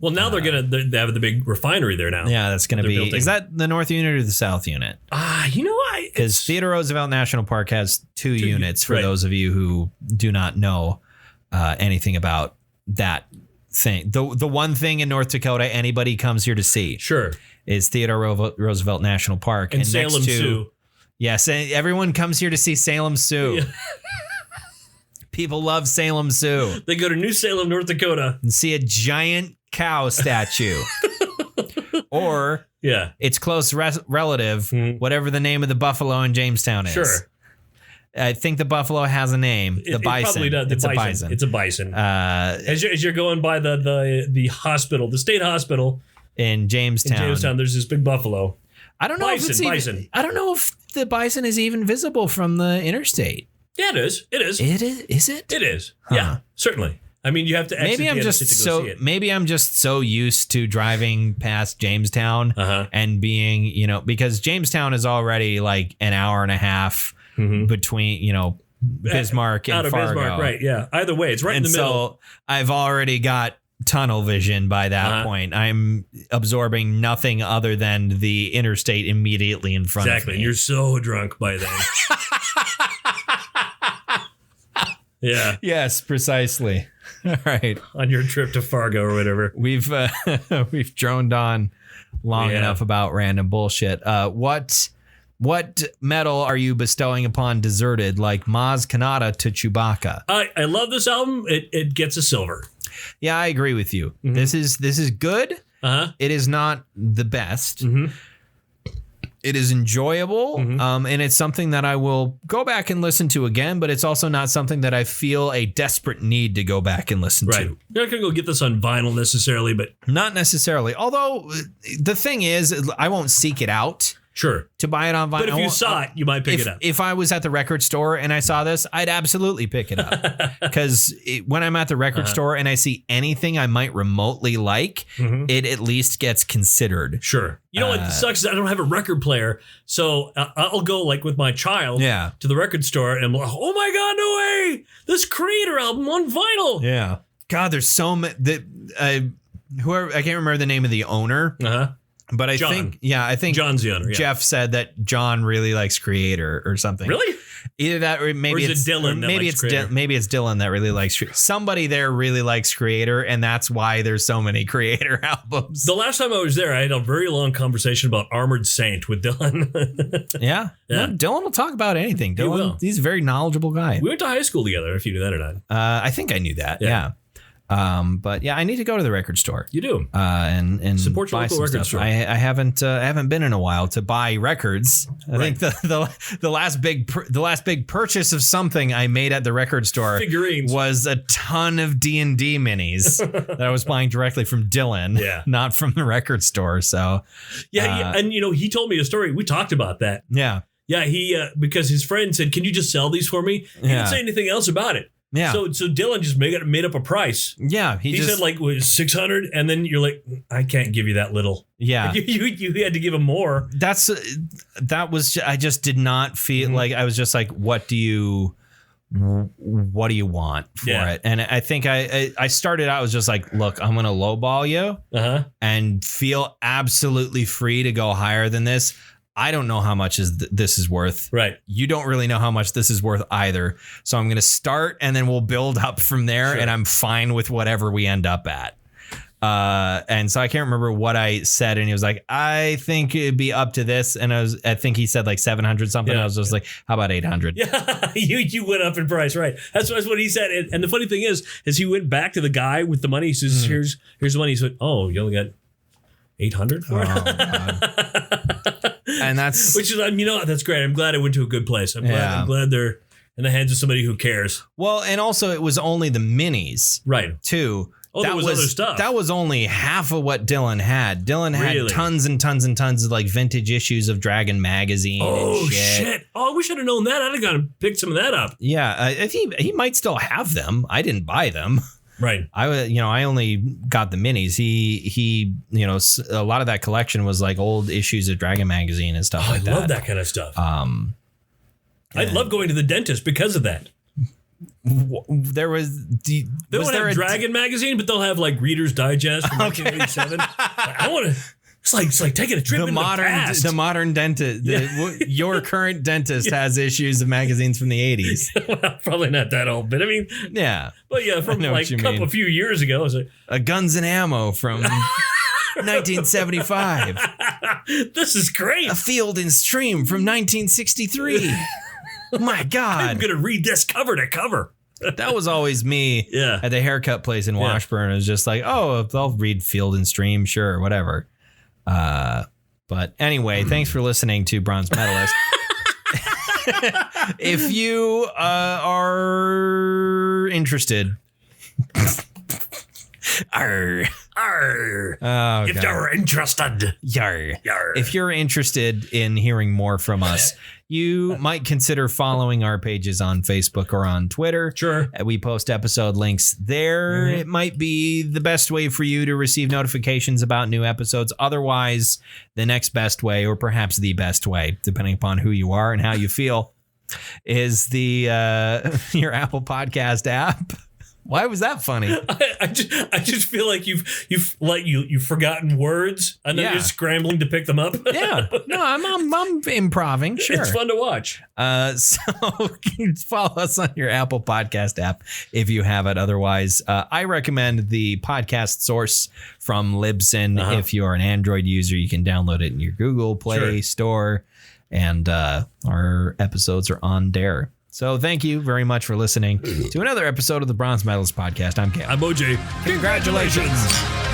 Well, now they have the big refinery there now. Yeah, that's going to be. Building. Is that the North Unit or the South Unit? Because Theodore Roosevelt National Park has two units. For those of you who do not know anything about that thing, the one thing in North Dakota anybody comes here to see, is Theodore Roosevelt National Park and Salem Sioux. Yes, everyone comes here to see Salem Sioux. Yeah. People love Salem Sioux. They go to New Salem, North Dakota, and see a giant cow statue. Or its close relative, whatever the name of the buffalo in Jamestown is. Sure. I think the buffalo has a name. The bison. It probably does. It's a bison. It's a bison. As you're going by the hospital, the state hospital in Jamestown, there's this big buffalo. I don't know bison. I don't know if the bison is even visible from the interstate. Yeah, it is. It is. It is. Is it? It is. Huh. Yeah, certainly. I mean, you have to exit maybe I'm just so used to driving past Jamestown and being, because Jamestown is already like an hour and a half between, Bismarck and Fargo. Bismarck, right? Yeah. Either way, it's right in the middle. So I've already got tunnel vision by that point. I'm absorbing nothing other than the interstate immediately in front of me. Exactly. And you're so drunk by then. Yeah. Yes, precisely. All right. On your trip to Fargo or whatever. We've droned on long enough about random bullshit. What medal are you bestowing upon Deserted, like Maz Kanata to Chewbacca? I love this album. It gets a silver. Yeah, I agree with you. This is good. It is not the best. It is enjoyable, and it's something that I will go back and listen to again, but it's also not something that I feel a desperate need to go back and listen to. You're not going to go get this on vinyl necessarily, but... Not necessarily. Although, the thing is, I won't seek it out. Sure. To buy it on vinyl. But if you saw it, you might pick it up. If I was at the record store and I saw this, I'd absolutely pick it up. Because when I'm at the record store and I see anything I might remotely like, it at least gets considered. Sure. You know what sucks is I don't have a record player. So I'll go like with my child to the record store and I'm like, oh my God, no way. This Creator album on vinyl. Yeah. God, there's so many. Whoever, I can't remember the name of the owner. But I think John's the owner. Yeah. Jeff said that John really likes Creator or something. Really? Either that, or maybe it's Dylan. Maybe it's Dylan that really likes somebody there really likes Creator, and that's why there's so many Creator albums. The last time I was there, I had a very long conversation about Armored Saint with Dylan. Yeah. No, Dylan will talk about anything. Dylan, he's a very knowledgeable guy. We went to high school together, if you knew that or not. I think I knew that. Yeah. But yeah, I need to go to the record store. You do, and support your local record store. I haven't been in a while to buy records. I think the last big purchase of something I made at the record store was a ton of D&D minis that I was buying directly from Dylan, not from the record store. So and he told me a story. We talked about that. Yeah, he because his friend said, "Can you just sell these for me?" He didn't say anything else about it. Yeah. So Dylan just made up a price. Yeah. He said like $600, and then you're like, I can't give you that little. Yeah. You had to give him more. I just did not feel like, I was just like, what do you want for it? And I think I started out, I was just like, look, I'm going to lowball you and feel absolutely free to go higher than this. I don't know how much this is worth. Right. You don't really know how much this is worth either. So I'm going to start and then we'll build up from there. Sure. And I'm fine with whatever we end up at. And so I can't remember what I said. And he was like, I think it'd be up to this. And I think he said like 700 something. I was just like, how about 800? Yeah, you went up in price. Right. That's what he said. And the funny thing is he went back to the guy with the money. He says, here's the money. He said, oh, you only got 800 for it? And that's that's great. I'm glad I went to a good place. I'm glad they're in the hands of somebody who cares. Well, and also it was only the minis, right? Too. Oh, there was other stuff. That was only half of what Dylan had. Dylan had tons and tons and tons of like vintage issues of Dragon magazine. Oh and shit! Oh, we should have known that. I'd have gone and picked some of that up. Yeah, if he might still have them. I didn't buy them. Right. I only got the minis. He a lot of that collection was like old issues of Dragon magazine and stuff like that. I love that kind of stuff. I love going to the dentist because of that. Was there a Dragon magazine, but they'll have like Reader's Digest from 1987. I want to. It's like taking a trip into the past. The modern dentist, your current dentist has issues of magazines from the 80s. Well, probably not that old, but I mean, yeah. But yeah, from like a few years ago, it's like a Guns and Ammo from 1975. This is great. A Field and Stream from 1963. My God, I'm gonna read this cover to cover. That was always me at the haircut place in Washburn. It was just like, oh, I'll read Field and Stream, sure, whatever. But anyway, thanks for listening to Bronze Metalist. If you are interested, if you're interested, if you're interested in hearing more from us, you might consider following our pages on Facebook or on Twitter. Sure. We post episode links there. It might be the best way for you to receive notifications about new episodes. Otherwise, the next best way, or perhaps the best way, depending upon who you are and how you feel, is the your Apple Podcast app. Why was that funny? I just feel like you've forgotten words and then you're scrambling to pick them up. Yeah, no, I'm improving. Sure, it's fun to watch. So follow us on your Apple Podcast app if you have it. Otherwise, I recommend the podcast source from Libsyn. If you are an Android user, you can download it in your Google Play Store, and our episodes are on there. So thank you very much for listening to another episode of the Bronze Medalist Podcast. I'm Cam. I'm OJ. Congratulations.